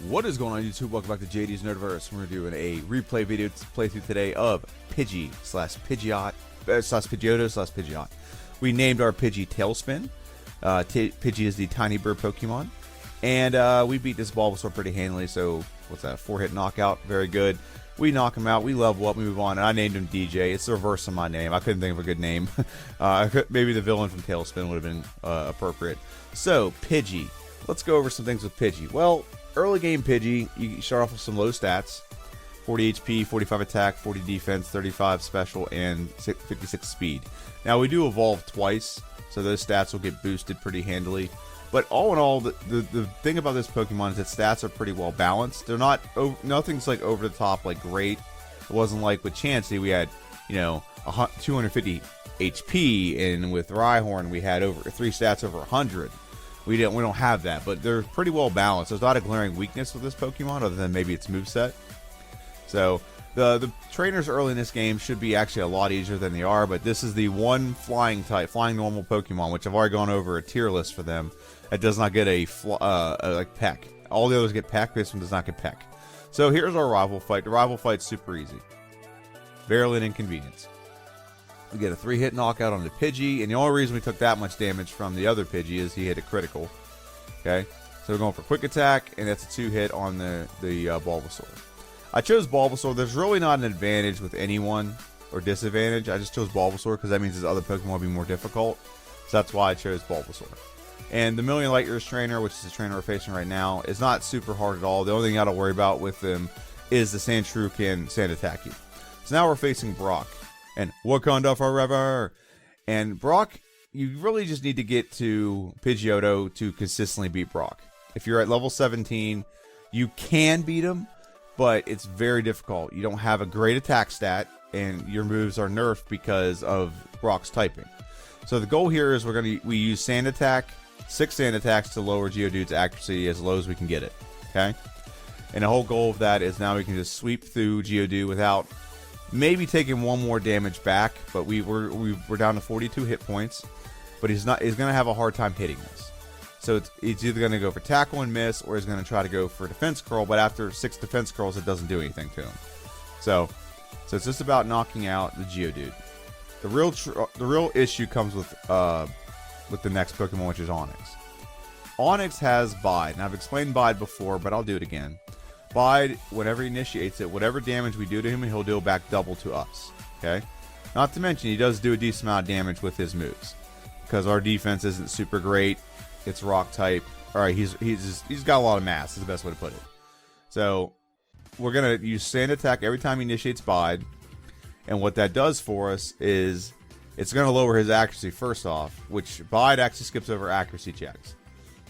What is going on YouTube? Welcome back to JD's Nerdiverse. We're doing a replay video playthrough today of Pidgey slash Pidgeot slash Pidgeotto slash Pidgeot. We named our Pidgey Tailspin. Pidgey is the tiny bird Pokemon. And we beat this Bulbasaur pretty handily. So, what's that? 4-hit knockout. Very good. We knock him out. We level up. We move on. And I named him DJ. It's the reverse of my name. I couldn't think of a good name. Maybe the villain from Tailspin would have been appropriate. So, Pidgey. Let's go over some things with Pidgey. Well, early game Pidgey, you start off with some low stats. 40 HP, 45 attack, 40 defense, 35 special, and 56 speed. Now, we do evolve twice, so those stats will get boosted pretty handily. But all in all, the thing about this Pokemon is that stats are pretty well balanced. They're not, nothing's like over the top, like great. It wasn't like with Chansey, we had, 250 HP, and with Rhyhorn, we had over 3 stats over 100. We don't have that, but they're pretty well balanced. There's not a glaring weakness with this Pokemon, other than maybe its moveset. So the trainers early in this game should be actually a lot easier than they are, but this is the one flying normal Pokemon, which I've already gone over a tier list for them. That does not get a like Peck. All the others get Peck. This one does not get Peck. So here's our rival fight. The rival fight's super easy. Barely an inconvenience. We get a 3-hit knockout on the Pidgey, and the only reason we took that much damage from the other Pidgey is he hit a critical. Okay, so we're going for quick attack, and that's a 2-hit on the Bulbasaur. I chose Bulbasaur. There's really not an advantage with anyone or disadvantage. I just chose Bulbasaur because that means his other Pokemon will be more difficult. So that's why I chose Bulbasaur. And the Million Light Years trainer, which is the trainer we're facing right now, is not super hard at all. The only thing you got to worry about with him is the Sandshrew can sand attack you. So now we're facing Brock. And Wakanda forever. And Brock, you really just need to get to Pidgeotto to consistently beat Brock. If you're at level 17, you can beat him, but it's very difficult. You don't have a great attack stat, and your moves are nerfed because of Brock's typing. So the goal here is we use Sand Attack, 6 Sand Attacks to lower Geodude's accuracy as low as we can get it. Okay? And the whole goal of that is now we can just sweep through Geodude without maybe taking one more damage back, but we're down to 42 hit points. But he's going to have a hard time hitting this. So it's either going to go for tackle and miss, or he's going to try to go for defense curl. But after 6 defense curls, it doesn't do anything to him. So it's just about knocking out the Geodude. The real issue comes with the next Pokemon, which is Onix. Onix has Bide, and I've explained Bide before, but I'll do it again. Bide, whenever he initiates it, whatever damage we do to him, he'll deal back double to us. Okay? Not to mention, he does do a decent amount of damage with his moves. Because our defense isn't super great. It's rock type. Alright, he's got a lot of mass, is the best way to put it. So, we're going to use Sand Attack every time he initiates Bide. And what that does for us is, it's going to lower his accuracy first off. Which, Bide actually skips over accuracy checks.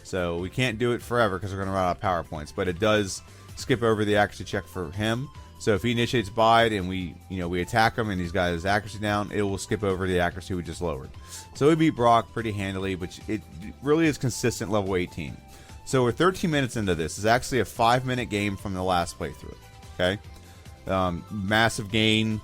So, we can't do it forever because we're going to run out of power points. But it does skip over the accuracy check for him. So if he initiates Bide and we attack him and he's got his accuracy down, it will skip over the accuracy we just lowered. So we beat Brock pretty handily, but it really is consistent level 18. So we're 13 minutes into this. It's actually a 5-minute game from the last playthrough. Okay, massive gain,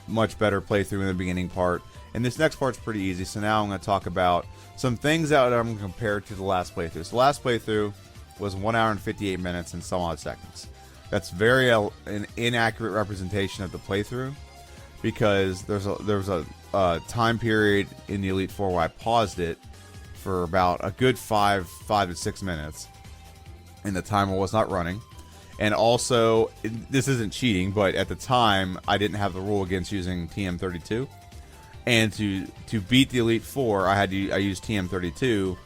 much better playthrough in the beginning part. And this next part's pretty easy. So now I'm going to talk about some things that I'm going to compare to the last playthrough. So the last playthrough was 1 hour and 58 minutes and some odd seconds. That's very an inaccurate representation of the playthrough, because there was a time period in the Elite Four where I paused it for about a good 5 to 6 minutes, and the timer was not running. And also, this isn't cheating, but at the time I didn't have the rule against using TM32, and to beat the Elite Four, I used TM32,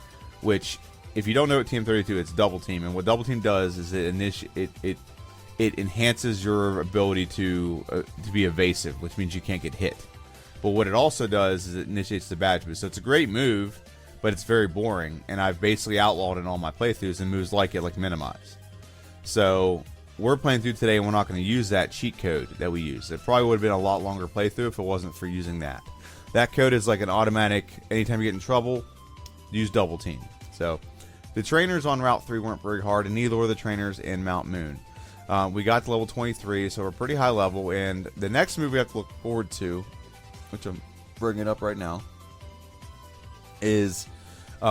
which, if you don't know what TM32 is, it's double team, and what double team does is it enhances your ability to be evasive, which means you can't get hit. But what it also does is it initiates the badge boost. So it's a great move, but it's very boring, and I've basically outlawed it in all my playthroughs, and moves like it, like Minimize. So we're playing through today, and we're not going to use that cheat code that we use. It probably would have been a lot longer playthrough if it wasn't for using that. That code is like an automatic, anytime you get in trouble, use double team. So the trainers on Route 3 weren't very hard, and neither were the trainers in Mount Moon. We got to level 23, so we're pretty high level, and the next move we have to look forward to, which I'm bringing up right now, is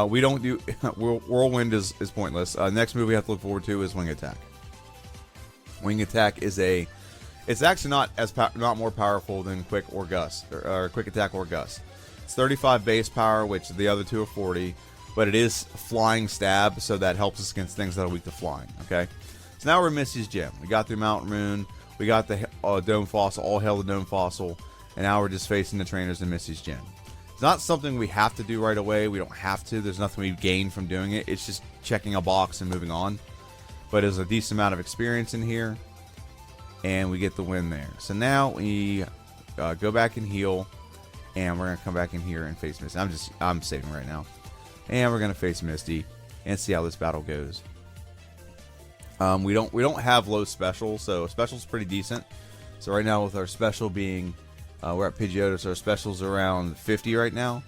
We don't do Whirlwind is pointless. Next move we have to look forward to is Wing Attack. Wing Attack is it's actually not more powerful than Quick or Gust or Quick Attack or Gust. It's 35 base power, which the other two are 40, but it is Flying Stab, so that helps us against things that are weak to flying. Okay, so now we're in Misty's gym. We got through Mountain Moon, we got the Dome Fossil, all hail the Dome Fossil, and now we're just facing the trainers in Misty's gym. It's not something we have to do right away. We don't have to. There's nothing we gain from doing it. It's just checking a box and moving on. But there's a decent amount of experience in here, and we get the win there. So now we go back and heal, and we're gonna come back in here and face Misty. I'm saving right now, and we're gonna face Misty and see how this battle goes. We don't have low special, so special's pretty decent. So right now with our special being we're at Pidgeotto, so our special's around 50 right now.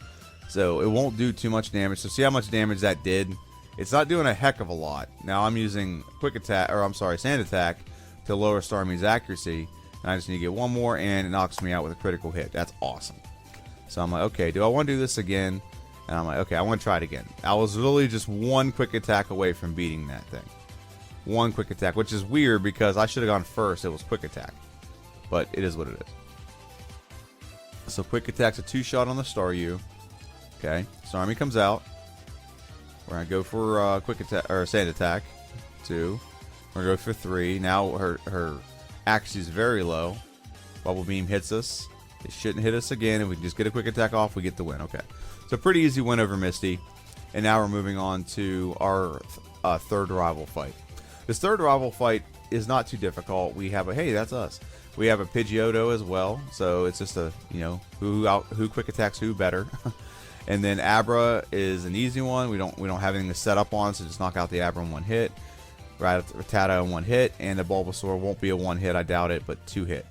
So it won't do too much damage. So see how much damage that did. It's not doing a heck of a lot. Now I'm using Sand Attack to lower Starmie's accuracy. And I just need to get one more, and it knocks me out with a critical hit. That's awesome. So I'm like, okay, do I want to do this again? And I'm like, okay, I want to try it again. I was literally just one quick attack away from beating that thing. One quick attack, which is weird because I should have gone first. It was quick attack. But it is what it is. So quick attack's a 2-shot on the Staryu. Okay, Starmie comes out. We're gonna go for quick attack or Sand Attack. 2. We're gonna go for 3. Now her accuracy is very low. Bubble Beam hits us. It shouldn't hit us again. If we can just get a quick attack off, we get the win. Okay, so pretty easy win over Misty. And now we're moving on to our third rival fight. This third rival fight is not too difficult. We have hey, that's us. We have a Pidgeotto as well, so it's just who quick attacks who better. And then Abra is an easy one. We don't have anything to set up on, so just knock out the Abra in one hit. Rattata in one hit, and the Bulbasaur won't be a one hit, I doubt it, but 2 hit.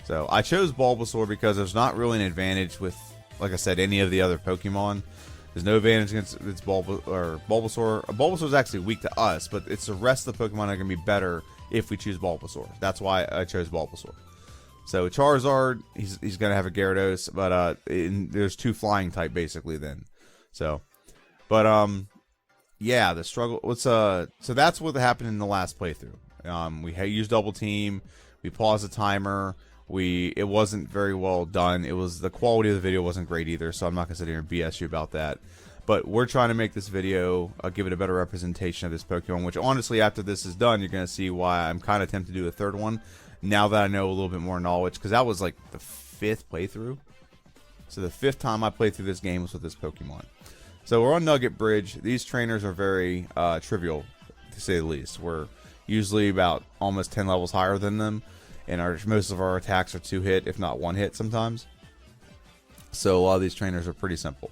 So I chose Bulbasaur because there's not really an advantage with, like I said, any of the other Pokemon. There's no advantage against Bulbasaur. Bulbasaur is actually weak to us, but it's the rest of the Pokemon that are going to be better if we choose Bulbasaur. That's why I chose Bulbasaur. So Charizard, he's going to have a Gyarados, but there's 2 flying type basically then. So, but yeah, the struggle. So that's what happened in the last playthrough. We used double team. We paused the timer. It wasn't very well done. The quality of the video wasn't great either, so I'm not going to sit here and BS you about that. But we're trying to make this video give it a better representation of this Pokemon, which honestly, after this is done, you're going to see why I'm kind of tempted to do a third one, now that I know a little bit more knowledge, because that was like the 5th playthrough. So the 5th time I played through this game was with this Pokemon. So we're on Nugget Bridge. These trainers are very trivial, to say the least. We're usually about almost 10 levels higher than them, and most of our attacks are 2 hit, if not 1 hit sometimes. So a lot of these trainers are pretty simple.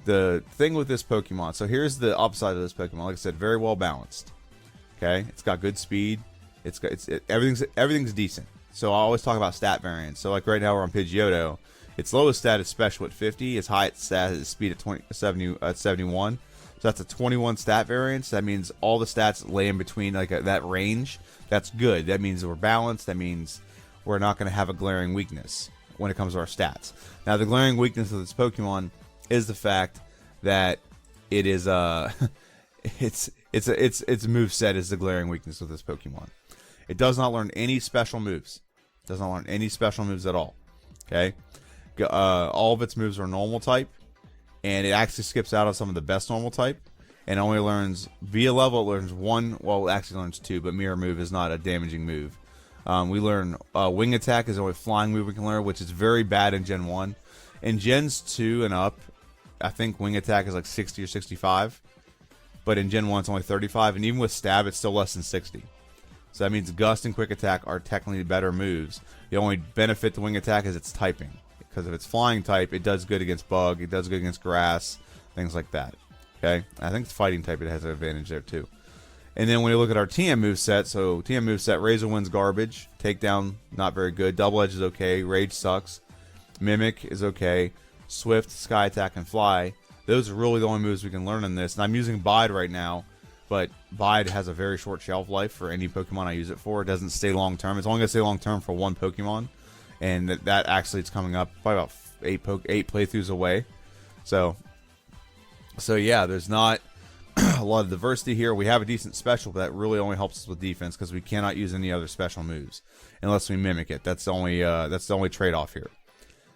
The thing with this Pokemon, so here's the upside of this Pokemon. Like I said, very well balanced. Okay, it's got good speed. Everything's decent. So I always talk about stat variance. So like right now we're on Pidgeotto. Its lowest stat is special at 50. Its highest stat is speed at 71. So that's a 21 stat variance. That means all the stats lay in between that range. That's good. That means we're balanced. That means we're not going to have a glaring weakness when it comes to our stats. Now the glaring weakness of this Pokemon is the fact that it is its moveset is the glaring weakness of this Pokemon. It does not learn any special moves. It does not learn any special moves at all. Okay, all of its moves are normal type, and it actually skips out on some of the best normal type, and only learns via level. It learns 1. Well, it actually learns 2, but Mirror Move is not a damaging move. We learn Wing Attack is the only flying move we can learn, which is very bad in Gen 1. In Gens 2 and up, I think Wing Attack is like 60 or 65, but in Gen 1 it's only 35, and even with Stab it's still less than 60. So that means Gust and Quick Attack are technically better moves. The only benefit to Wing Attack is its typing, because if it's flying type, it does good against Bug, it does good against Grass, things like that. Okay, I think it's fighting type, it has an advantage there too. And then when you look at our TM moveset, so TM moveset, Razor Wind's garbage, Takedown not very good, Double Edge is okay, Rage sucks, Mimic is okay, Swift, Sky Attack, and Fly. Those are really the only moves we can learn in this. And I'm using Bide right now, but Bide has a very short shelf life for any Pokemon I use it for. It doesn't stay long term. It's only going to stay long term for one Pokemon, and that actually it's coming up probably about 8 playthroughs away. So So yeah, there's not a lot of diversity here. We have a decent special, but that really only helps us with defense because we cannot use any other special moves unless we mimic it. That's the only trade-off here.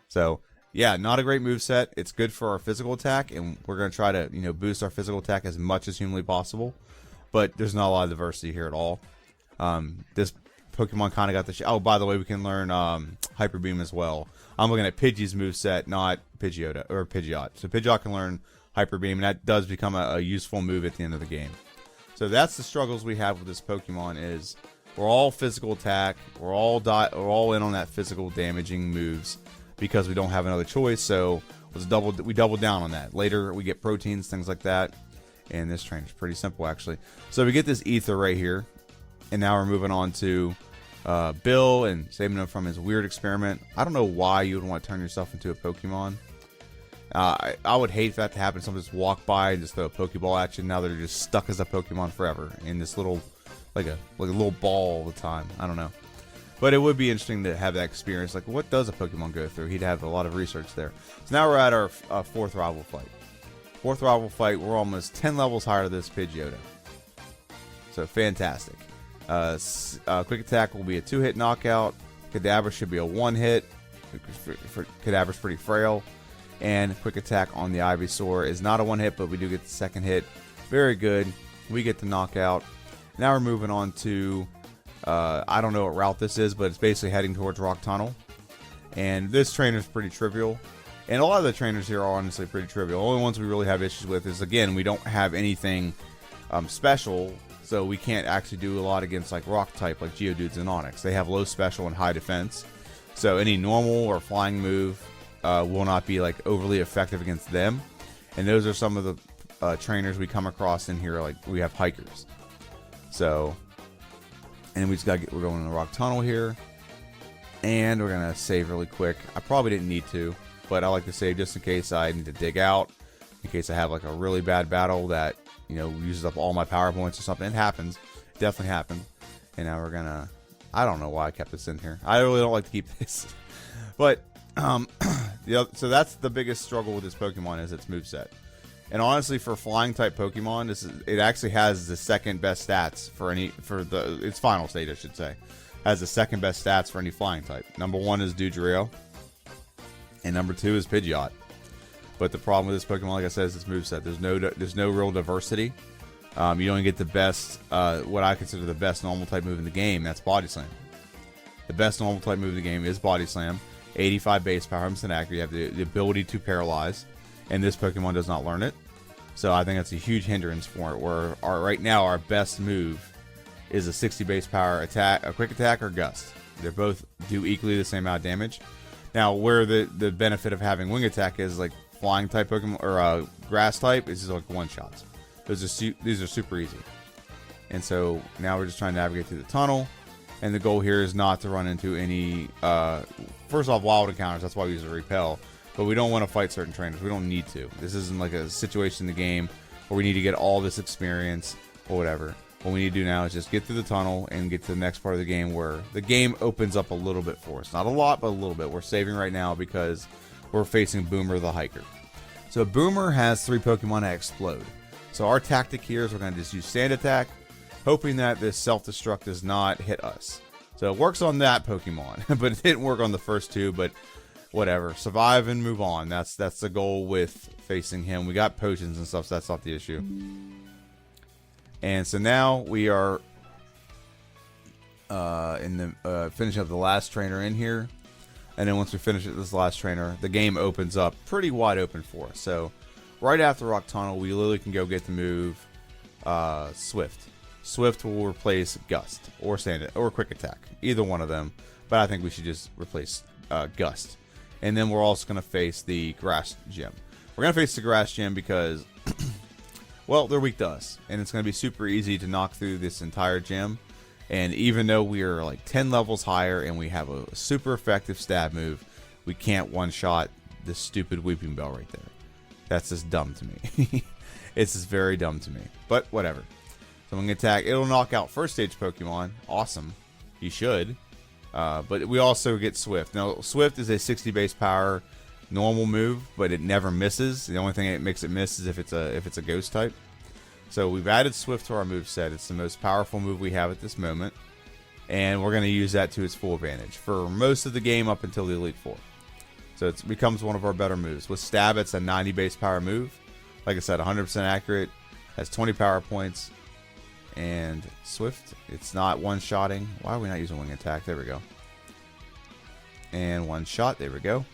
So yeah, not a great move set. It's good for our physical attack, and we're gonna try to boost our physical attack as much as humanly possible. But there's not a lot of diversity here at all. This Pokemon kind of got the oh, by the way, we can learn Hyper Beam as well. I'm looking at Pidgey's moveset, not Pidgeotto or Pidgeot. So Pidgeot can learn Hyper Beam, and that does become a useful move at the end of the game. So that's the struggles we have with this Pokemon. Is we're all physical attack, we're all in on that physical damaging moves because we don't have another choice. So we double down on that. Later we get proteins, things like that, and this train is pretty simple actually. So we get this Ether right here, and now we're moving on to Bill and saving him from his weird experiment. I don't know why you would want to turn yourself into a Pokemon. I would hate for that to happen. Someone just walk by and just throw a Pokeball at you. Now they're just stuck as a Pokemon forever in this little, like a little ball all the time. I don't know, but it would be interesting to have that experience. Like, what does a Pokemon go through? He'd have a lot of research there. So now we're at our fourth rival fight. Fourth rival fight. We're almost 10 levels higher than this Pidgeotto. So fantastic. Quick attack will be a 2-hit knockout. Kadabra should be a 1-hit. Kadabra's pretty frail. And quick attack on the Ivysaur is not a 1-hit, but we do get the second hit. Very good. We get the knockout. Now we're moving on to, I don't know what route this is, but it's basically heading towards Rock Tunnel. And this trainer is pretty trivial. And a lot of the trainers here are honestly pretty trivial. The only ones we really have issues with is, again, we don't have anything special, so we can't actually do a lot against like rock type, like Geodudes and Onix. They have low special and high defense. So any normal or flying move will not be like overly effective against them, and those are some of the trainers we come across in here. Like we have hikers, so and we just got we're going in the Rock Tunnel here, and we're gonna save really quick. I probably didn't need to, but I like to save just in case I need to dig out, in case I have like a really bad battle that uses up all my power points or something. It happens, it definitely happened. And now we're gonna, I don't know why I kept this in here. I really don't like to keep this, but so that's the biggest struggle with this Pokemon is its moveset. And honestly, for flying type Pokemon, it actually has the second best stats its final stage, I should say, has the second best stats for any flying type. Number 1 is Dugtrio, and number 2 is Pidgeot. But the problem with this Pokemon, like I said, is its moveset. There's no real diversity. You only get the best, what I consider the best normal type move in the game. That's Body Slam. The best normal type move in the game is Body Slam. 85 base power, 100% accurate. You have the ability to paralyze, and this Pokemon does not learn it. So I think that's a huge hindrance for it. Where right now our best move is a 60 base power attack, a quick attack, or gust. They both do equally the same amount of damage. Now, where the benefit of having wing attack is like flying type Pokemon or grass type is just like one shots. These are super easy. And so now we're just trying to navigate through the tunnel. And the goal here is not to run into any, first off, wild encounters. That's why we use a repel. But we don't want to fight certain trainers. We don't need to. This isn't like a situation in the game where we need to get all this experience or whatever. What we need to do now is just get through the tunnel and get to the next part of the game where the game opens up a little bit for us. Not a lot, but a little bit. We're saving right now because we're facing Boomer the Hiker. So Boomer has 3 Pokemon that explode. So our tactic here is we're going to just use Sand Attack, hoping that this self-destruct does not hit us. So it works on that Pokemon, but it didn't work on the first 2, but whatever. Survive and move on. That's the goal with facing him. We got potions and stuff, so that's not the issue. And so now we are finishing up the last trainer in here. And then once we finish this last trainer, the game opens up pretty wide open for us. So right after Rock Tunnel, we literally can go get the move Swift. Swift will replace Gust or Sand or Quick Attack, either one of them. But I think we should just replace Gust. And then we're also going to face the Grass Gym. We're going to face the Grass Gym because, well, they're weak to us. And it's going to be super easy to knock through this entire gym. And even though we are like 10 levels higher and we have a super effective stab move, we can't one-shot this stupid Weeping Bell right there. That's just dumb to me. It's just very dumb to me. But whatever. So I'm going to attack. It'll knock out first stage Pokemon. Awesome. You should. But we also get Swift. Now, Swift is a 60 base power, normal move, but it never misses. The only thing that makes it miss is if it's a ghost type. So we've added Swift to our move set. It's the most powerful move we have at this moment, and we're going to use that to its full advantage for most of the game up until the Elite Four. So it becomes one of our better moves. With Stab, it's a 90 base power move. Like I said, 100% accurate, has 20 power points. And Swift, it's not one-shotting. Why are we not using Wing Attack? There we go. And one shot, there we go.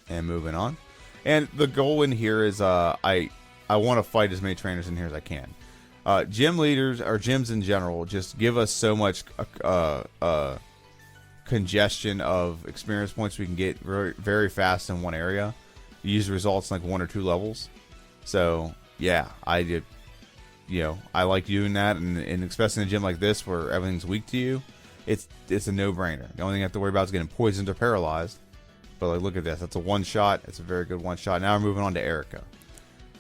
And moving on. And the goal in here is I want to fight as many trainers in here as I can. Gym leaders, or gyms in general, just give us so much congestion of experience points we can get very, very fast in one area. You use results in like 1 or 2 levels. So yeah, I did. You know, I like doing that, and especially in a gym like this where everything's weak to you, it's a no-brainer. The only thing you have to worry about is getting poisoned or paralyzed. But like, look at this. That's a one-shot. It's a very good one-shot. Now we're moving on to Erica.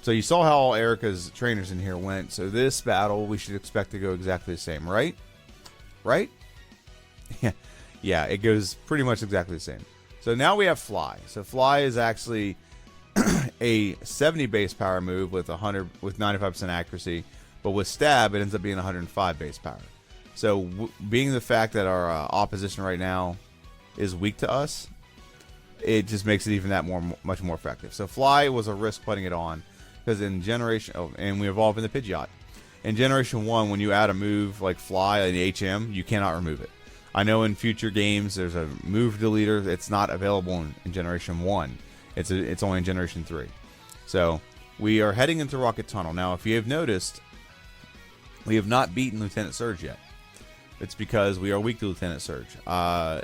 So you saw how Erica's trainers in here went. So this battle, we should expect to go exactly the same, right? Right? Yeah, it goes pretty much exactly the same. So now we have Fly. So Fly is actually a 70 base power move with 95% accuracy. But with Stab, it ends up being 105 base power. So being the fact that our opposition right now is weak to us, it just makes it even that much more effective. So Fly was a risk putting it on, because in Generation... Oh, and we evolve into Pidgeot. In Generation 1, when you add a move like Fly in HM, you cannot remove it. I know in future games there's a move deleter. It's not available in Generation 1. It's only in Generation 3. So we are heading into Rocket Tunnel. Now, if you have noticed, we have not beaten Lieutenant Surge yet. It's because we are weak to Lieutenant Surge. I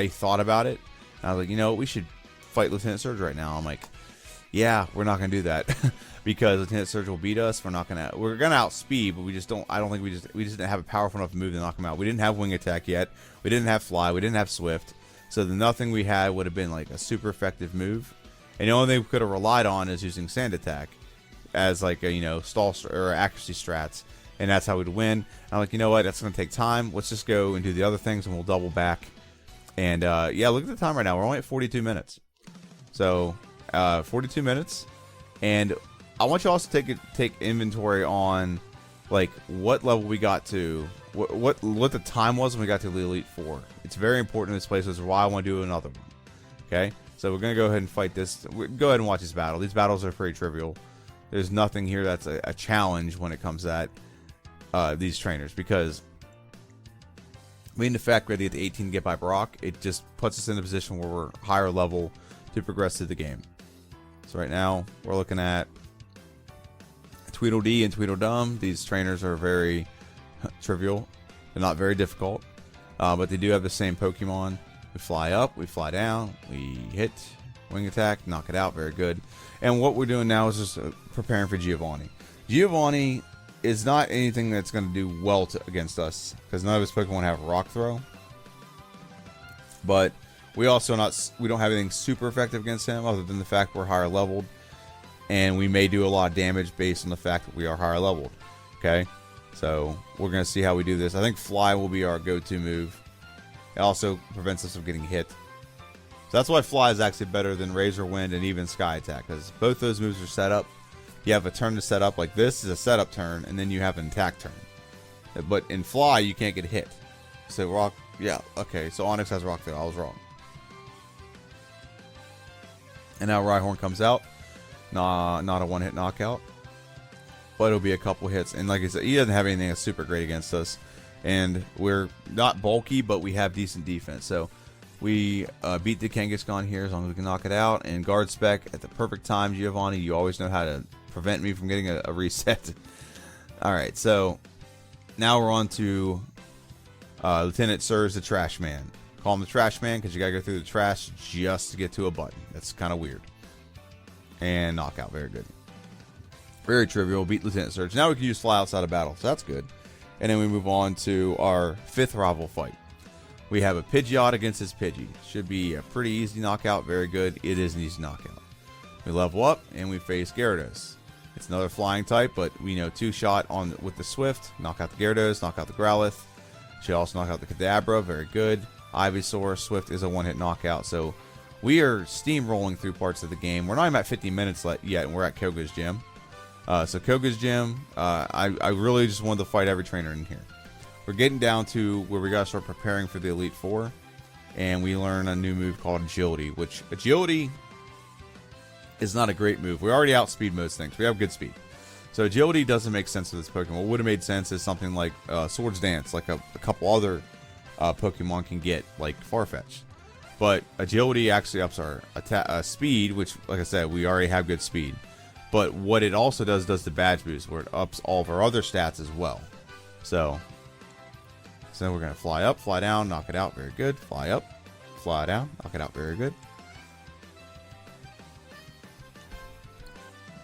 thought about it. And I was like, you know, we should fight Lieutenant Surge right now. I'm like, yeah, we're not going to do that. Because Lieutenant Surge will beat us. We're going to outspeed, but we just don't. I don't think we just didn't have a powerful enough move to knock him out. We didn't have Wing Attack yet. We didn't have Fly. We didn't have Swift. So the nothing we had would have been like a super effective move. And the only thing we could have relied on is using Sand Attack as like a, you know, stall or accuracy strats. And that's how we'd win. And I'm like, you know what? That's going to take time. Let's just go and do the other things, and we'll double back. And yeah, look at the time right now. We're only at 42 minutes. So 42 minutes. And I want you also to take inventory on like what level we got to, what the time was when we got to the Elite Four. It's very important in this place. This is why I want to do another one. Okay, so we're gonna go ahead and fight this. Go ahead and watch this battle. These battles are pretty trivial. There's nothing here that's a challenge when it comes to that these trainers, because being the fact we're at the 18 to get by Brock, it just puts us in a position where we're higher level to progress through the game. So right now we're looking at Tweedledee and Tweedledum. These trainers are very trivial. They're not very difficult, but they do have the same Pokemon. We fly up, we fly down, we hit, Wing Attack, knock it out, very good. And what we're doing now is just preparing for Giovanni. Giovanni is not anything that's going to do well against us, because none of his Pokemon have Rock Throw. But we also we don't have anything super effective against him, other than the fact we're higher leveled. And we may do a lot of damage based on the fact that we are higher leveled. Okay? So we're going to see how we do this. I think Fly will be our go-to move. It also prevents us from getting hit. So that's why Fly is actually better than Razor Wind and even Sky Attack, because both those moves are set up. You have a turn to set up, like this is a setup turn, and then you have an attack turn. But in Fly, you can't get hit. So Rock, yeah, okay, so Onix has Rock Throw. I was wrong. And now Rhyhorn comes out. Nah, not a one-hit knockout, but it'll be a couple hits. And like I said, he doesn't have anything that's super great against us. And we're not bulky, but we have decent defense. So we beat the Kangaskhan here as long as we can knock it out. And Guard Spec at the perfect time, Giovanni. You always know how to prevent me from getting a reset. Alright, so now we're on to Lieutenant Surge the Trash Man. Call him the Trash Man because you gotta go through the trash just to get to a button. That's kind of weird. And knockout, very good. Very trivial, beat Lieutenant Surge. Now we can use Fly outside of battle, so that's good. And then we move on to our 5th rival fight. We have a Pidgeot against his Pidgey. Should be a pretty easy knockout, very good. It is an easy knockout. We level up and we face Gyarados. It's another flying type, but we know 2-shot on with the Swift. Knock out the Gyarados, knock out the Growlithe. Should also knock out the Kadabra, very good. Ivysaur, Swift is a one-hit knockout, so We are steamrolling through parts of the game. We're not even at 50 minutes yet, and we're at Koga's gym. So Koga's gym, I really just wanted to fight every trainer in here. We're getting down to where we got to start preparing for the Elite Four, and we learn a new move called Agility, which Agility is not a great move. We already outspeed most things. We have good speed. So Agility doesn't make sense to this Pokemon. What would have made sense is something like Swords Dance, like a couple other Pokemon can get, like Farfetch'd. But Agility actually ups our speed, which, like I said, we already have good speed. But what it also does the badge boost, where it ups all of our other stats as well. So we're going to fly up, fly down, knock it out, very good. Fly up, fly down, knock it out, very good.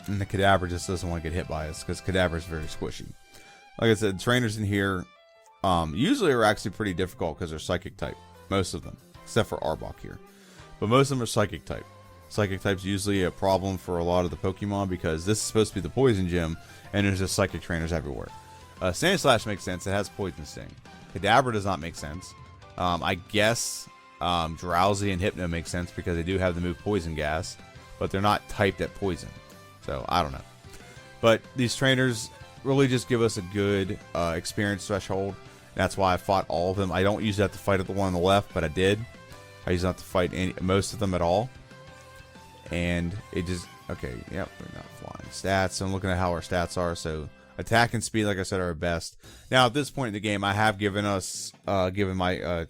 And the Kadabra just doesn't want to get hit by us, because Kadabra is very squishy. Like I said, trainers in here usually are actually pretty difficult because they're Psychic type. Most of them, except for Arbok here. But most of them are Psychic type. Psychic type's usually a problem for a lot of the Pokemon, because this is supposed to be the Poison Gym, and there's just Psychic trainers everywhere. Sandslash makes sense. It has Poison Sting. Kadabra does not make sense. I guess Drowsy and Hypno make sense because they do have the move Poison Gas, but they're not typed at Poison. So, I don't know. But these trainers really just give us a good experience threshold. That's why I fought all of them. I don't usually have to fight at the one on the left, but I did. I usually have to fight most of them at all. And it just... Okay, yep, we're not flying. Stats. So I'm looking at how our stats are. So, attack and speed, like I said, are our best. Now, at this point in the game, I have given us... given the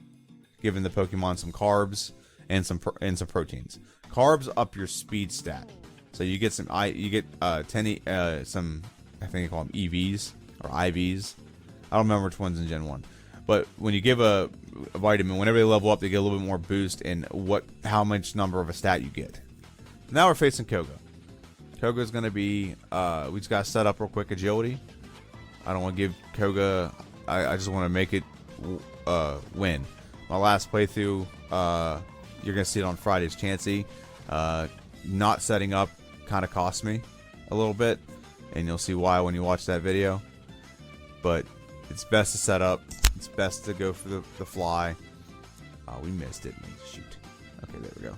Pokemon some carbs and some proteins. Carbs up your speed stat. So you get some, I think they call them EVs or IVs. I don't remember which one's in Gen 1. But when you give a vitamin, whenever they level up, they get a little bit more boost in how much number of a stat you get. Now we're facing Koga. Koga's going to be, we just got to set up real quick Agility. I don't want to give Koga, I just want to make it win. My last playthrough, you're going to see it on Friday's Chansey. Not setting up kind of cost me a little bit, and you'll see why when you watch that video. But it's best to set up. It's best to go for the fly. We missed it. Shoot. Okay, there we go.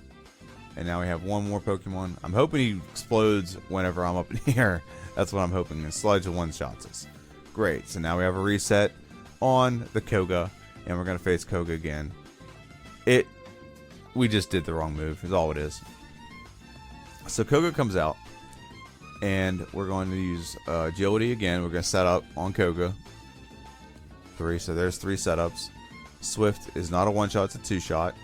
And now we have one more Pokemon. I'm hoping he explodes whenever I'm up in here. That's what I'm hoping. And Sludge one-shots us. Great. So now we have a reset on the Koga, and we're going to face Koga again. We just did the wrong move, is all it is. So Koga comes out, and we're going to use Agility again. We're going to set up on Koga. 3, so there's 3 setups. Swift is not a one-shot, it's a 2-shot.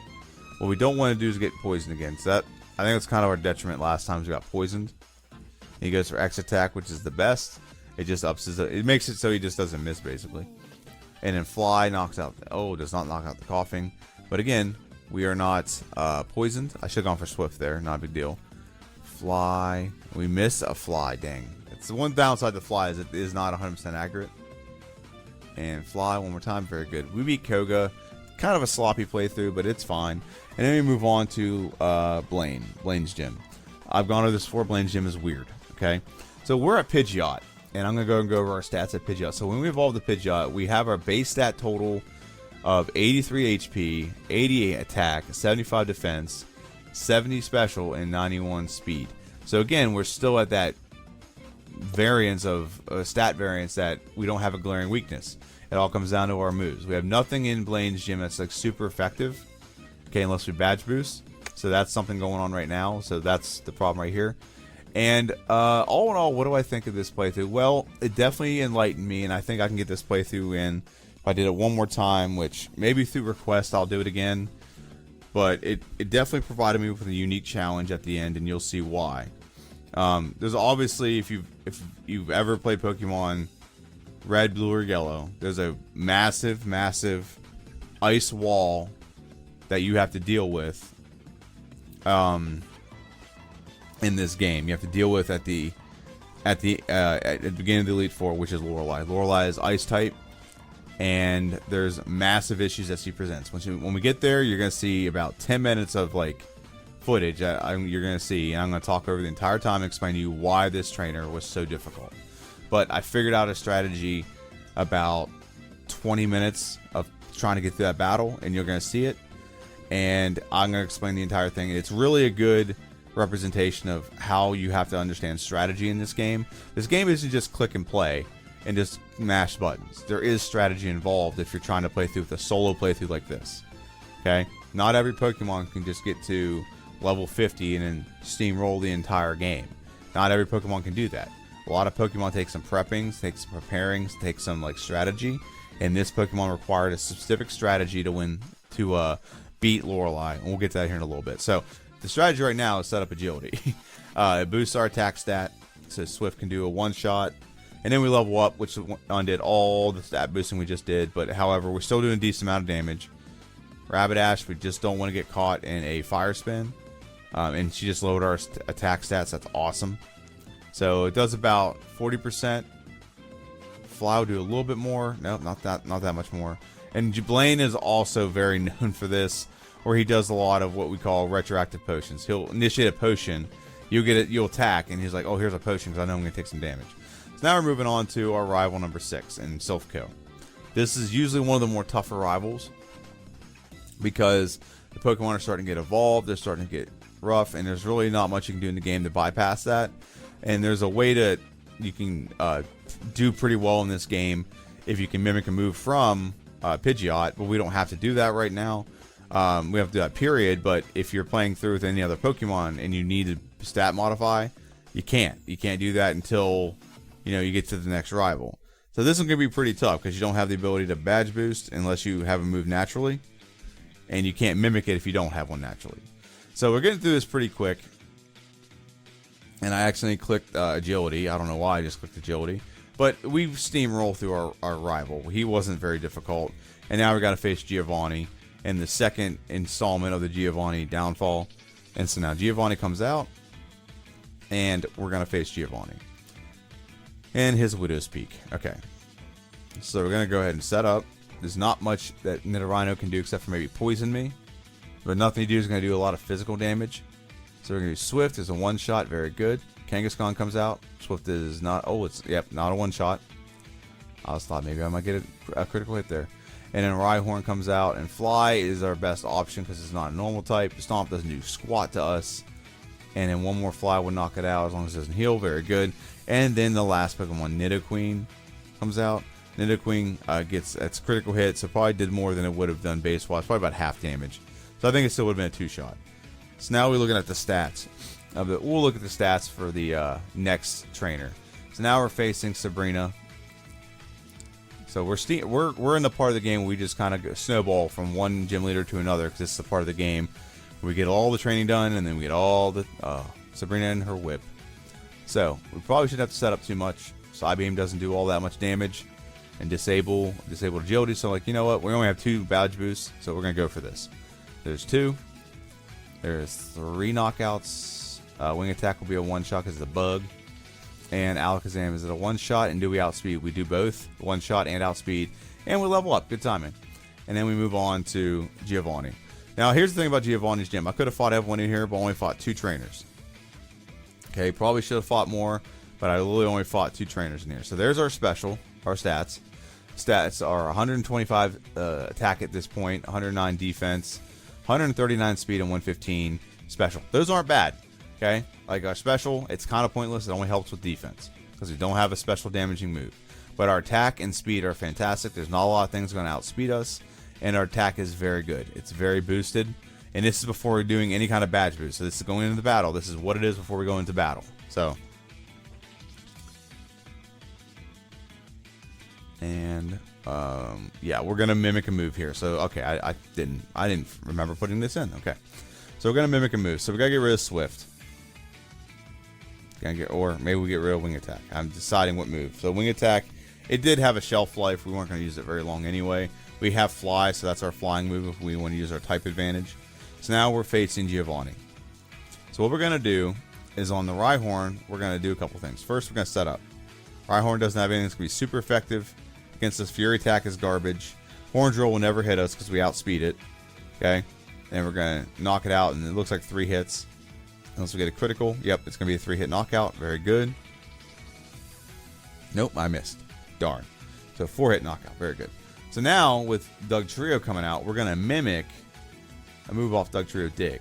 What we don't want to do is get poisoned again. So that, I think that's kind of our detriment last time we got poisoned. He goes for X attack, which is the best. It just ups his, it makes it so he just doesn't miss, basically. And then Fly knocks out, does not knock out the coughing. But again, we are not poisoned. I should have gone for Swift there, not a big deal. Fly. We miss a Fly, dang. It's the one downside to Fly is it is not 100% accurate. And Fly one more time, very good. We beat Koga. Kind of a sloppy playthrough, but it's fine. And then we move on to Blaine's gym. I've gone over this before. Blaine's gym is weird, okay? So we're at Pidgeot, and I'm going to go over our stats at Pidgeot. So when we evolve the Pidgeot, we have our base stat total of 83 HP, 88 attack, 75 defense, 70 special, and 91 speed. So again, we're still at that variance of stat variance that we don't have a glaring weakness. It all comes down to our moves. We have nothing in Blaine's gym that's like super effective, okay, unless we badge boost. So that's something going on right now. So that's the problem right here. And all in all, what do I think of this playthrough? Well, it definitely enlightened me, and I think I can get this playthrough in if I did it one more time, which maybe through request I'll do it again. But it definitely provided me with a unique challenge at the end, and you'll see why. There's obviously, if you've ever played Pokemon Red, Blue, or Yellow, there's a massive ice wall that you have to deal with in this game. You have to deal with at the beginning of the Elite Four, which is Lorelei. Lorelei is ice type, and there's massive issues that she presents. When we get there, you're gonna see about 10 minutes of like footage that you're gonna see, and I'm gonna talk over the entire time and explain to you why this trainer was so difficult. But I figured out a strategy about 20 minutes of trying to get through that battle, and you're gonna see it. and I'm going to explain the entire thing. It's really a good representation of how you have to understand strategy in this game. This game isn't just click and play and just mash buttons. There is strategy involved if you're trying to play through with a solo playthrough like this. Okay? Not every Pokemon can just get to level 50 and then steamroll the entire game. Not every Pokemon can do that. A lot of Pokemon take some prepping, take some preparing, take some like strategy, and this Pokemon required a specific strategy to win, to beat Lorelei, and we'll get to that here in a little bit. So the strategy right now is set up agility. It boosts our attack stat, so Swift can do a one-shot, and then we level up, which undid all the stat boosting we just did, but however, we're still doing a decent amount of damage. Rabbit we just don't want to get caught in a fire spin, and she just lowered our attack stats. That's awesome. So it does about 40%. Fly will do a little bit more. No, not that much more. And Blaine is also very known for this, where he does a lot of what we call retroactive potions. He'll initiate a potion, you'll attack, and he's like, oh, here's a potion because I know I'm going to take some damage. So now we're moving on to our rival number 6 in Silph. This is usually one of the more tougher rivals because the Pokemon are starting to get evolved, they're starting to get rough, and there's really not much you can do in the game to bypass that. And there's a way to, you can do pretty well in this game if you can mimic a move from Pidgeot, but we don't have to do that right now. We have to do that period, but if you're playing through with any other Pokemon and you need to stat modify, you can't. You can't do that until, you get to the next rival. So this is going to be pretty tough because you don't have the ability to badge boost unless you have a move naturally, and you can't mimic it if you don't have one naturally. So we're getting through this pretty quick. And I accidentally clicked agility. I don't know why I just clicked agility. But we steamroll through our rival. He wasn't very difficult. And now we got to face Giovanni in the second installment of the Giovanni downfall. And so now Giovanni comes out. And we're going to face Giovanni. And his Widow's Peak. Okay. So we're going to go ahead and set up. There's not much that Nidorino can do except for maybe poison me. But nothing to do is going to do a lot of physical damage. So we're going to do Swift as a one-shot. Very good. Kangaskhan comes out. Swift is not... Oh, it's... Yep, not a one-shot. I was thought maybe I might get a critical hit there. And then Rhyhorn comes out. And Fly is our best option because it's not a normal type. Stomp doesn't do squat to us. And then one more Fly would knock it out as long as it doesn't heal. Very good. And then the last Pokemon, Nidoqueen, comes out. Nidoqueen gets its critical hit. So probably did more than it would have done base-wise. Probably about half damage. So I think it still would have been a two-shot. So now we're looking at the stats. We'll look at the stats for the next trainer. So now we're facing Sabrina. So we're in the part of the game where we just kind of snowball from one gym leader to another because this is the part of the game where we get all the training done and then we get all the Sabrina and her whip. So we probably shouldn't have to set up too much. Psybeam doesn't do all that much damage, and disable agility. So like, you know what? We only have 2 badge boosts, so we're gonna go for this. There's 2. There's 3 knockouts. Wing attack will be a one-shot because it's a bug. And Alakazam is it a one-shot, and do we outspeed? We do both, one-shot and outspeed. And we level up. Good timing. And then we move on to Giovanni. Now, here's the thing about Giovanni's gym. I could have fought everyone in here, but only fought 2 trainers. Okay, probably should have fought more, but I literally only fought 2 trainers in here. So there's our special, our stats. Stats are 125 attack at this point, 109 defense, 139 speed, and 115 special. Those aren't bad, okay? Like our special, it's kind of pointless. It only helps with defense because we don't have a special damaging move. But our attack and speed are fantastic. There's not a lot of things going to outspeed us, and our attack is very good. It's very boosted, and this is before we're doing any kind of badge boost. So this is going into the battle. This is what it is before we go into battle. So, and yeah, we're gonna mimic a move here. So okay, I didn't remember putting this in. Okay, so we're gonna mimic a move. So we gotta get rid of Swift. Or maybe we get rid of Wing Attack. I'm deciding what move. So Wing Attack, it did have a shelf life. We weren't gonna use it very long anyway. We have Fly, so that's our flying move if we want to use our type advantage. So now we're facing Giovanni. So what we're gonna do is on the Rhyhorn, we're gonna do a couple things. First, we're gonna set up. Rhyhorn doesn't have anything that's gonna be super effective against us. Fury Attack is garbage. Horn Drill will never hit us because we outspeed it. Okay, and we're gonna knock it out, and it looks like 3 hits. Unless we get a critical. Yep, it's gonna be a 3-hit knockout. Very good. Nope, I missed. Darn. So 4-hit knockout. Very good. So now with Doug Trio coming out, we're gonna mimic a move off Dugtrio, Dig.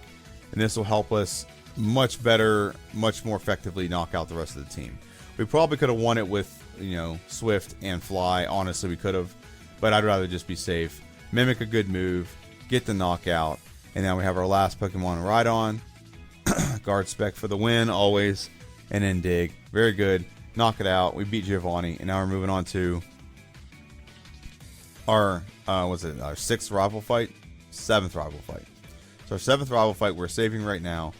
And this will help us much better, much more effectively knock out the rest of the team. We probably could have won it with, you know, Swift and Fly. Honestly, we could have. But I'd rather just be safe. Mimic a good move. Get the knockout. And now we have our last Pokemon, Rhydon. Guard Spec for the win, always. And then Dig. Very good. Knock it out. We beat Giovanni. And now we're moving on to our, our 6th rival fight? 7th rival fight. So our 7th rival fight we're saving right now.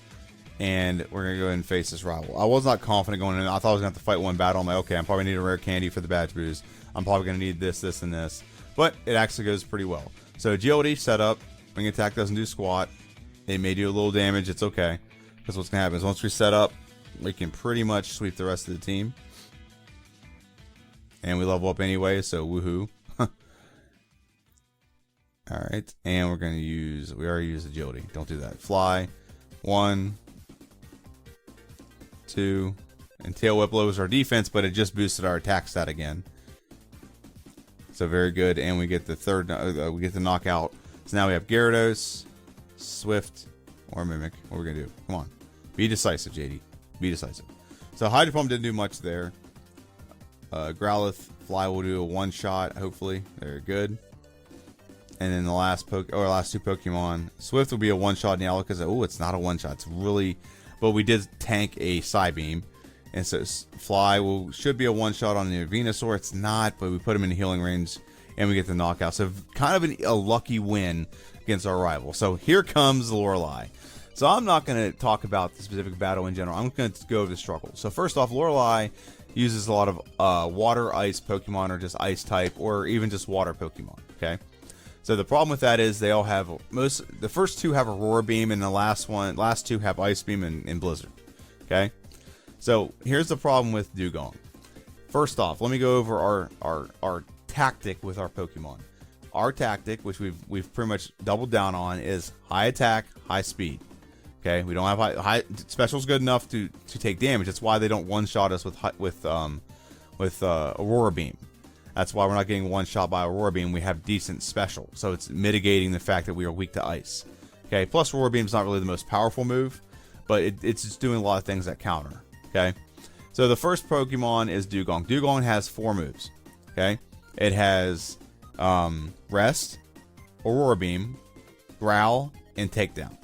And we're going to go ahead and face this rival. I was not confident going in. I thought I was going to have to fight one battle. I'm like, okay, I'm probably need a rare candy for the badge boost. I'm probably going to need this, this, and this. But it actually goes pretty well. So agility, setup. Wing attack doesn't do squat. It may do a little damage. It's okay. Because what's going to happen is once we set up, we can pretty much sweep the rest of the team. And we level up anyway, so woohoo. Alright, and we're going to use, we already used agility. Don't do that. Fly. 1, 2, and Tail Whip lowers our defense, but it just boosted our attack stat again. So very good, and we get the third, we get the knockout. So now we have Gyarados, Swift, or Mimic. What are we going to do? Come on. Be decisive, JD. Be decisive. So Hydro Pump didn't do much there. Growlithe, Fly will do a one-shot, hopefully. Very good. And then the last two Pokemon. Swift will be a one-shot now because, oh, it's not a one-shot. It's really, but we did tank a Psybeam. And so Fly should be a one-shot on the Venusaur. It's not, but we put him in healing range and we get the knockout. So kind of a lucky win against our rival. So here comes Lorelei. So I'm not going to talk about the specific battle in general. I'm going to go over the struggle. So first off, Lorelei uses a lot of water, ice Pokemon, or just ice type, or even just water Pokemon. Okay. So the problem with that is they all have the first two have Aurora Beam, and the last two have Ice Beam and Blizzard. Okay. So here's the problem with Dugong. First off, let me go over our tactic with our Pokemon. Our tactic, which we've pretty much doubled down on, is high attack, high speed. Okay, we don't have high special's good enough to take damage. That's why they don't one shot us with Aurora Beam. That's why we're not getting one shot by Aurora Beam. We have decent special, so it's mitigating the fact that we are weak to ice. Okay, plus Aurora Beam's not really the most powerful move, but it's just doing a lot of things that counter. Okay, so the first Pokemon is Dugong. Dugong has 4 moves. Okay, it has Rest, Aurora Beam, Growl, and Takedown.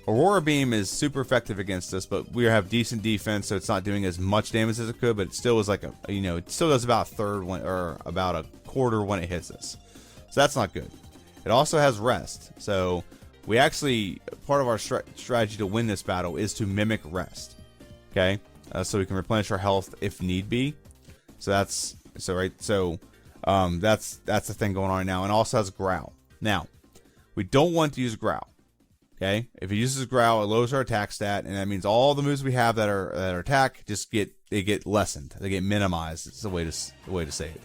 Aurora Beam is super effective against us, but we have decent defense, so it's not doing as much damage as it could, but it still is like it still does about a third or about a quarter when it hits us. So that's not good. It also has Rest. So we actually, part of our strategy to win this battle is to mimic Rest. Okay? So we can replenish our health if need be. So that's the thing going on right now. And it also has Growl. Now, we don't want to use Growl. Okay, if it uses Growl, it lowers our attack stat, and that means all the moves we have that are attack just get lessened. They get minimized. It's the way to say it.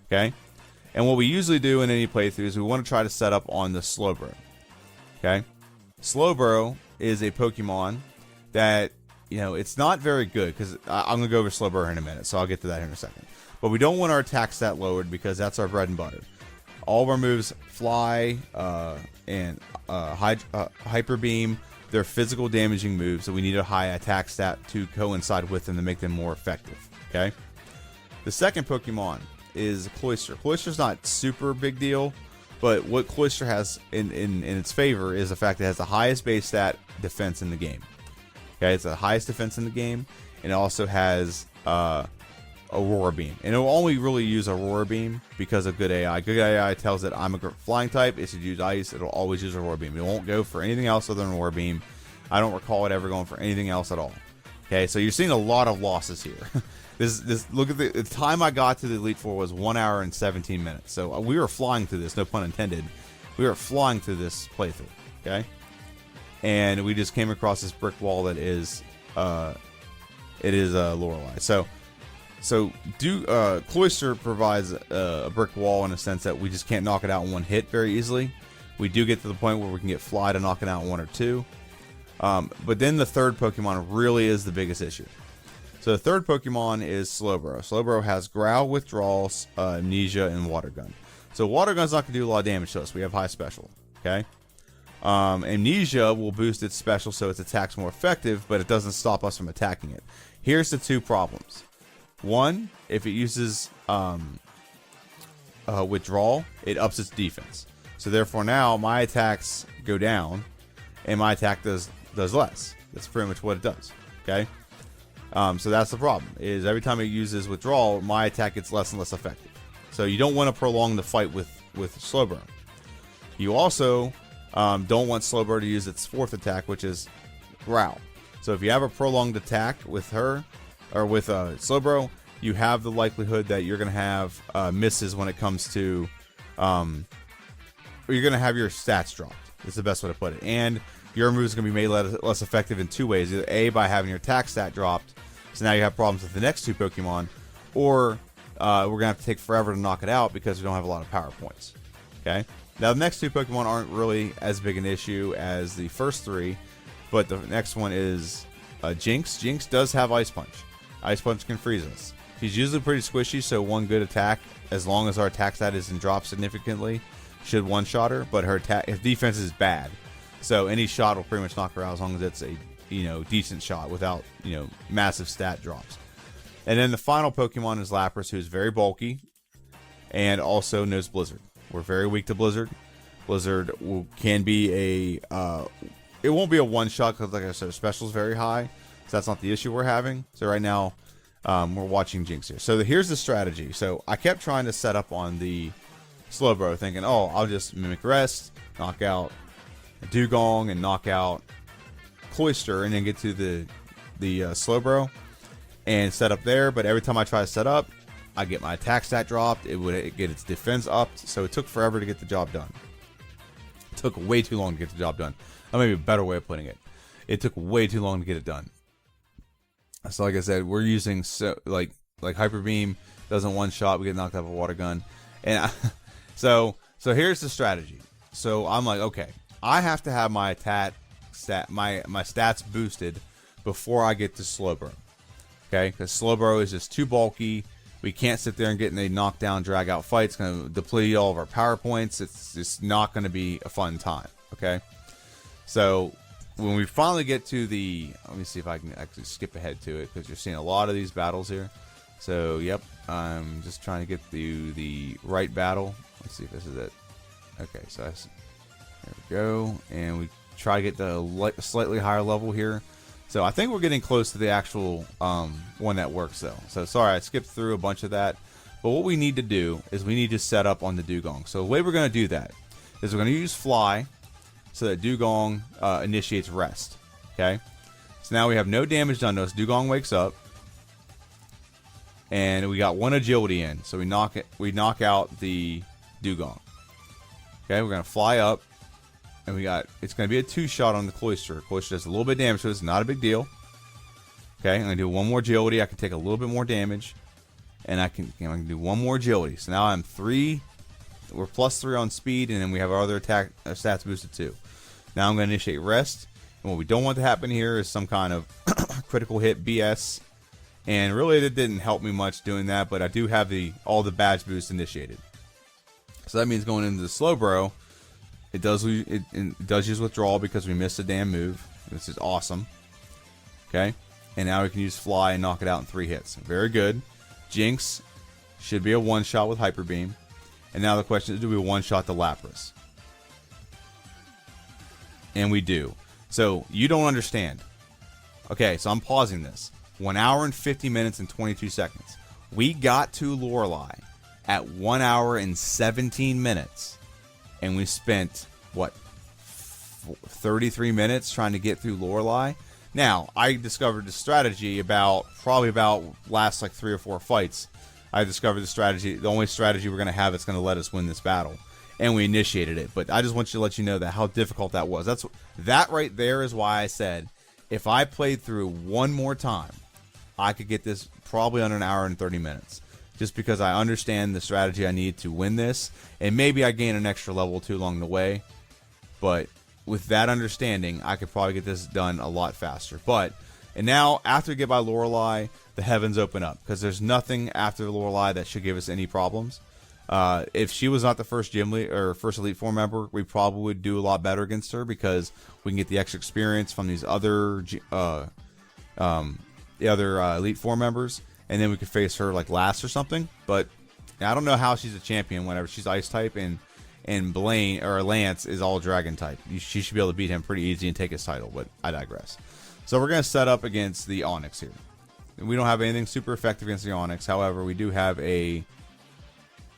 Okay, and what we usually do in any playthrough is we want to try to set up on the Slowbro. Okay, Slowbro is a Pokemon that it's not very good because I'm gonna go over Slowbro in a minute, so I'll get to that in a second. But we don't want our attack stat lowered because that's our bread and butter. All of our moves, Fly and Hyper Beam, they're physical damaging moves, so we need a high attack stat to coincide with them to make them more effective. Okay. The second Pokemon is Cloyster. Cloyster's not super big deal, but what Cloyster has in its favor is the fact that it has the highest base stat defense in the game. Okay, it's the highest defense in the game, and it also has Aurora Beam, and it will only really use Aurora Beam because of good AI. Good AI tells it I'm a flying type, it should use ice, it'll always use Aurora Beam. It won't go for anything else other than Aurora Beam. I don't recall it ever going for anything else at all. Okay, so you're seeing a lot of losses here. Look at the time I got to the Elite Four was 1 hour and 17 minutes. So we were flying through this, no pun intended. We were flying through this playthrough. Okay, and we just came across this brick wall that is Lorelei. So Cloyster provides a brick wall in a sense that we just can't knock it out in one hit very easily. We do get to the point where we can get Fly to knock it out in 1 or 2. But then the third Pokemon really is the biggest issue. So the third Pokemon is Slowbro. Slowbro has Growl, Withdrawals, Amnesia, and Water Gun. So Water Gun's not going to do a lot of damage to us. We have high special. Okay. Amnesia will boost its special so its attack's more effective, but it doesn't stop us from attacking it. Here's the two problems. One, if it uses withdrawal, it ups its defense. So therefore now my attacks go down, and my attack does less. That's pretty much what it does. Okay. So that's the problem. Is every time it uses withdrawal, my attack gets less and less effective. So you don't want to prolong the fight with Slowbro. You also don't want Slowbro to use its fourth attack, which is Growl. So if you have a prolonged attack with her, or with Slowbro, you have the likelihood that you're going to have misses when it comes to, or you're going to have your stats dropped. That's the best way to put it. And your move is going to be made less effective in two ways. Either A, by having your attack stat dropped, so now you have problems with the next two Pokemon, or we're going to have to take forever to knock it out because we don't have a lot of power points. Okay? Now, the next two Pokemon aren't really as big an issue as the first three, but the next one is Jinx. Jinx does have Ice Punch. Ice Punch can freeze us. She's usually pretty squishy, so one good attack, as long as our attack stat isn't dropped significantly, should one-shot her, but her defense is bad. So any shot will pretty much knock her out as long as it's a decent shot without massive stat drops. And then the final Pokemon is Lapras, who is very bulky and also knows Blizzard. We're very weak to Blizzard. Blizzard can be it won't be a one-shot because, like I said, special is very high. So that's not the issue we're having. So right now, we're watching Jinx here. So here's the strategy. So I kept trying to set up on the Slowbro, thinking, oh, I'll just Mimic Rest, knock out Dugong, and knock out Cloyster, and then get to the Slowbro and set up there. But every time I try to set up, I get my attack stat dropped. It would get its defense upped. So it took forever to get the job done. It took way too long to get the job done. Or maybe a better way of putting it. It took way too long to get it done. So like I said, we're using like Hyper Beam doesn't one shot. We get knocked out of a water gun, and so here's the strategy. So I'm like, okay, I have to have my my stats boosted before I get to Slowbro. Okay, because Slowbro is just too bulky. We can't sit there and get in a knockdown, drag out fight. It's going to deplete all of our power points. It's just not going to be a fun time. Okay, so when we finally get to let me see if I can actually skip ahead to it, because you're seeing a lot of these battles here. So, yep, I'm just trying to get to the right battle. Let's see if this is it. Okay, so there we go. And we try to get the slightly higher level here. So I think we're getting close to the actual one that works, though. So, sorry, I skipped through a bunch of that. But what we need to do is we need to set up on the Dugong. So the way we're going to do that is we're going to use Fly, so that Dugong initiates rest. Okay, so now we have no damage done to us. Dugong wakes up, and we got one agility in, so we knock out the Dugong. Okay, we're gonna fly up, and it's gonna be a 2-shot on the Cloyster. Cloyster does a little bit of damage, so it's not a big deal. Okay, I'm gonna do one more agility. I can take a little bit more damage, and I can do one more agility. So now I'm 3. We're +3 on speed, and then we have our other attack stats boosted too. Now I'm going to initiate rest, and what we don't want to happen here is some kind of critical hit BS. And really, it didn't help me much doing that, but I do have all the badge boosts initiated. So that means going into the Slowbro, it does use withdrawal because we missed a damn move. This is awesome. Okay, and now we can use Fly and knock it out in 3 hits. Very good. Jinx should be a 1-shot with Hyper Beam. And now the question is, do we one-shot the Lapras? And we do. So, you don't understand. Okay, so I'm pausing this. 1 hour and 50 minutes and 22 seconds. We got to Lorelei at 1 hour and 17 minutes. And we spent, 33 minutes trying to get through Lorelei? Now, I discovered the strategy probably about last 3 or 4 fights. I discovered the only strategy we're going to have that's going to let us win this battle. And we initiated it. But I just want to let you know how difficult that was. That right there is why I said, if I played through one more time, I could get this probably under 1 hour and 30 minutes. Just because I understand the strategy I need to win this. And maybe I gain an extra level or 2 along the way. But with that understanding, I could probably get this done a lot faster. And now, after we get by Lorelei, the heavens open up, because there's nothing after Lorelei that should give us any problems. If she was not the first gym lead or first Elite Four member, we probably would do a lot better against her because we can get the extra experience from these other Elite Four members, and then we could face her like last or something. But I don't know how she's a champion whenever she's Ice type and Blaine or Lance is all Dragon type. She should be able to beat him pretty easy and take his title. But I digress. So we're gonna set up against the Onix here. We don't have anything super effective against the Onix. However, we do have a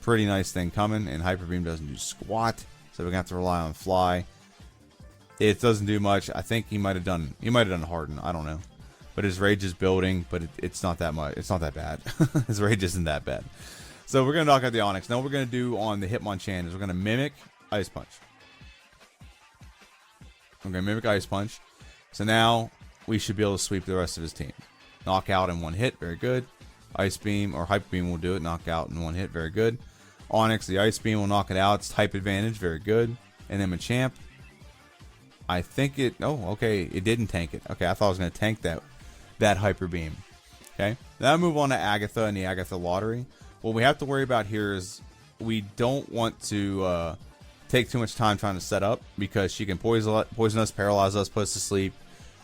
pretty nice thing coming, and Hyper Beam doesn't do squat, so we're gonna have to rely on Fly. It doesn't do much. I think he might have done Harden. I don't know, but his rage is building, but it's not that much. It's not that bad. His rage isn't that bad. So we're gonna knock out the Onix. Now what we're gonna do on the Hitmonchan is we're gonna mimic Ice Punch. We're gonna mimic Ice Punch. So now we should be able to sweep the rest of his team. Knockout in one hit, very good. Ice Beam or Hyper Beam will do it. Knockout in one hit, very good. Onix, the Ice Beam will knock it out. It's type advantage, very good. And then Machamp, I think it. Oh, okay, it didn't tank it. Okay, I thought I was gonna tank that Hyper Beam. Okay, now I move on to Agatha and the Agatha Lottery. What we have to worry about here is we don't want to take too much time trying to set up because she can poison us, paralyze us, put us to sleep.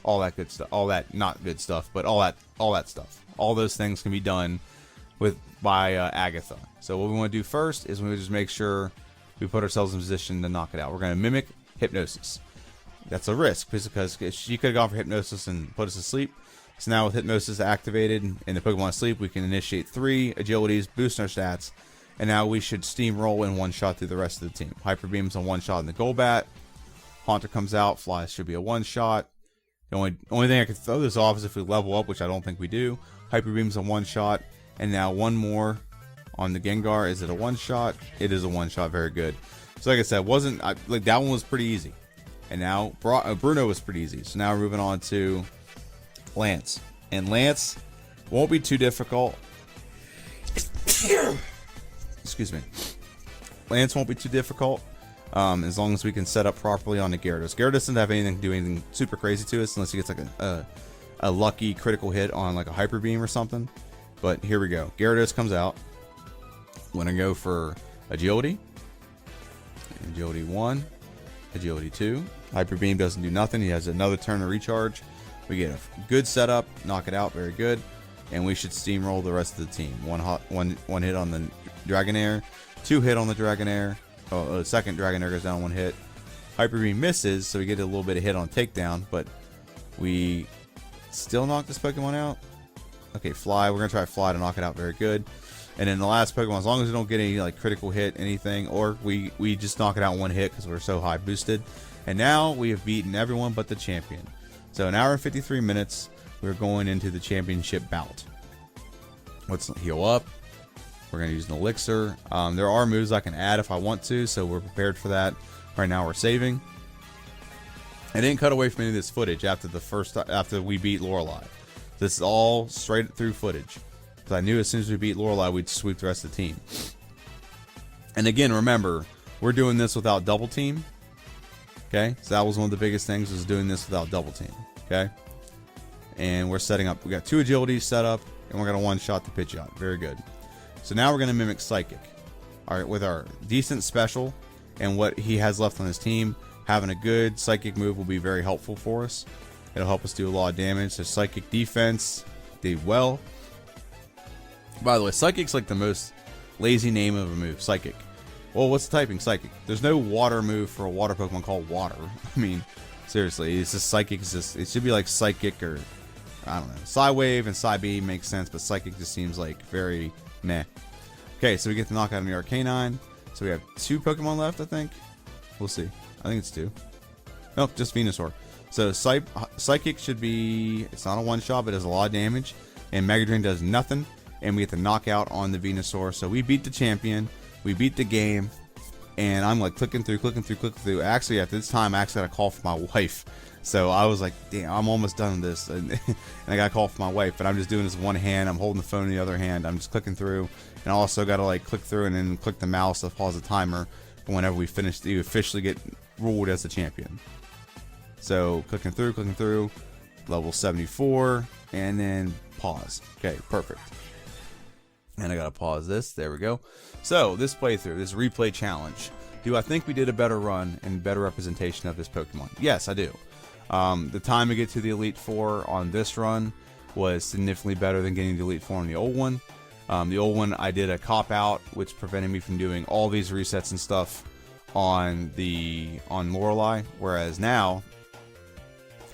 All that good stuff, all that not good stuff, but all that stuff. All those things can be done by Agatha. So what we want to do first is we just make sure we put ourselves in position to knock it out. We're going to mimic Hypnosis. That's a risk because she could have gone for Hypnosis and put us to sleep. So now with Hypnosis activated and the Pokemon asleep, we can initiate 3 agilities, boost our stats, and now we should steamroll in one shot through the rest of the team. Hyper Beam's a one shot in the Golbat. Haunter comes out. Fly should be a one shot. The only thing I could throw this off is if we level up, which I don't think we do. Hyper Beam's a one shot, and now one more on the Gengar. Is it a one shot? It is a one shot. Very good. So like I said, that one was pretty easy, and now Bruno was pretty easy. So now we're moving on to Lance, and Lance won't be too difficult. Excuse me. Lance won't be too difficult. As long as we can set up properly on the Gyarados. Gyarados doesn't have anything to do anything super crazy to us unless he gets like a lucky critical hit on like a Hyper Beam or something. But here we go. Gyarados comes out. I'm gonna go for Agility. Agility 1. Agility 2. Hyper Beam doesn't do nothing. He has another turn to recharge. We get a good setup. Knock it out. Very good. And we should steamroll the rest of the team. One hit on the Dragonair. 2 hit on the Dragonair. Oh, second Dragonair goes down 1 hit. Hyper Beam misses, so we get a little bit of hit on takedown, but we still knock this Pokemon out. Okay, Fly. We're going to try Fly to knock it out. Very good. And then the last Pokemon, as long as we don't get any like critical hit, anything, or we just knock it out 1 hit because we're so high boosted. And now we have beaten everyone but the champion. So an hour and 53 minutes, we're going into the championship bout. Let's heal up. We're going to use an elixir. There are moves I can add if I want to, so we're prepared for that. Right now we're saving. I didn't cut away from any of this footage after we beat Lorelei. This is all straight through footage. Because I knew as soon as we beat Lorelei, we'd sweep the rest of the team. And again, remember, we're doing this without double team. Okay? So that was one of the biggest things, was doing this without double team. Okay? And we're setting up. We got 2 agilities set up, and we're going to one-shot the Pidgeot. Very good. So now we're going to mimic Psychic. Alright, with our decent special and what he has left on his team, having a good Psychic move will be very helpful for us. It'll help us do a lot of damage. So Psychic defense did well. By the way, Psychic's like the most lazy name of a move. Psychic. Well, what's the typing? Psychic. There's no water move for a water Pokemon called Water. I mean, seriously, it's just Psychic. It should be like Psychic or, I don't know. Psy-Wave and Psy-Beam makes sense, but Psychic just seems like very meh. Okay, so we get the knockout on the Arcanine. So we have 2 Pokemon left, I think. We'll see. I think it's 2. Nope, just Venusaur. So Psychic should be, it's not a one-shot, but it does a lot of damage. And Mega Drain does nothing. And we get the knockout on the Venusaur. So we beat the champion. We beat the game. And I'm like clicking through. Actually, at this time, I actually got a call from my wife. So I was like, damn, I'm almost done with this. And I got a call from my wife. But I'm just doing this with one hand. I'm holding the phone in the other hand. I'm just clicking through. And I also got to like click through and then click the mouse to pause the timer. But whenever we finish, you officially get ruled as the champion. So clicking through. Level 74. And then pause. Okay, perfect. And I gotta pause this. There we go. So this playthrough, this replay challenge. Do I think we did a better run and better representation of this Pokemon? Yes, I do. The time to get to the Elite Four on this run was significantly better than getting the Elite Four on the old one. The old one, I did a cop out, which prevented me from doing all these resets and stuff on Lorelei. Whereas now,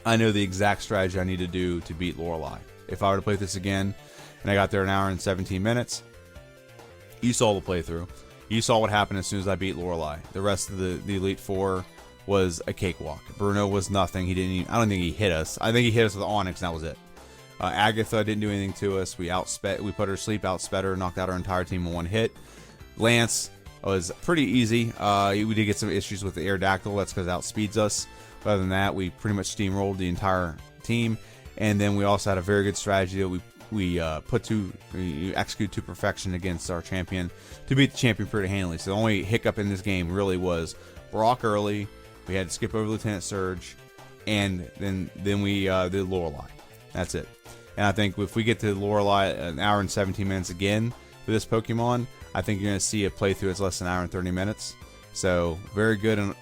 I know the exact strategy I need to do to beat Lorelei. If I were to play this again, and I got there an hour and 17 minutes, you saw the playthrough. You saw what happened as soon as I beat Lorelei. The rest of the Elite Four was a cakewalk. Bruno was nothing. He didn't even, I don't think he hit us. I think he hit us with Onyx, and that was it. Agatha didn't do anything to us. We put her to sleep, outsped her, knocked out our entire team in one hit. Lance was pretty easy. We did get some issues with the Aerodactyl. That's because it outspeeds us. But other than that, we pretty much steamrolled the entire team. And then we also had a very good strategy that we execute to perfection against our champion to beat the champion pretty handily. So the only hiccup in this game really was Brock early. We had to skip over Lieutenant Surge, and then we did Lorelei. That's it. And I think if we get to Lorelei an hour and 17 minutes again for this Pokemon, I think you're going to see a playthrough that's less than an hour and 30 minutes. So very good,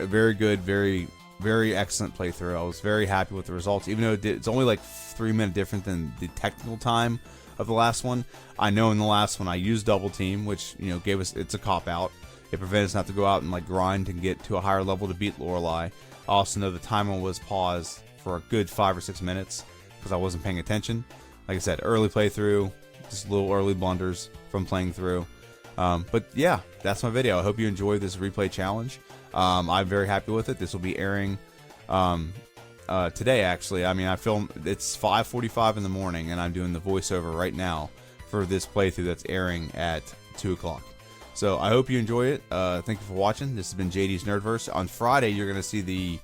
very excellent playthrough. I was very happy with the results, even though it's only like 3 minutes different than the technical time of the last one. I know in the last one I used double team, which gave us, it's a cop out. It prevented us not to go out and like grind and get to a higher level to beat Lorelei. I also know the timer was paused for a good 5 or 6 minutes because I wasn't paying attention. Like I said, early playthrough, just little early blunders from playing through. But yeah, that's my video. I hope you enjoyed this replay challenge. I'm very happy with it. This will be airing today, actually. I mean, it's 5:45 in the morning, and I'm doing the voiceover right now for this playthrough that's airing at 2 o'clock. So I hope you enjoy it. Thank you for watching. This has been JD's Nerdverse. On Friday, you're going to see the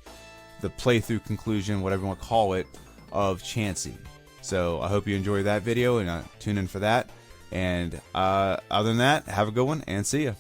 playthrough conclusion, whatever you want to call it, of Chansey. So I hope you enjoy that video, and tune in for that. And other than that, have a good one, and see ya.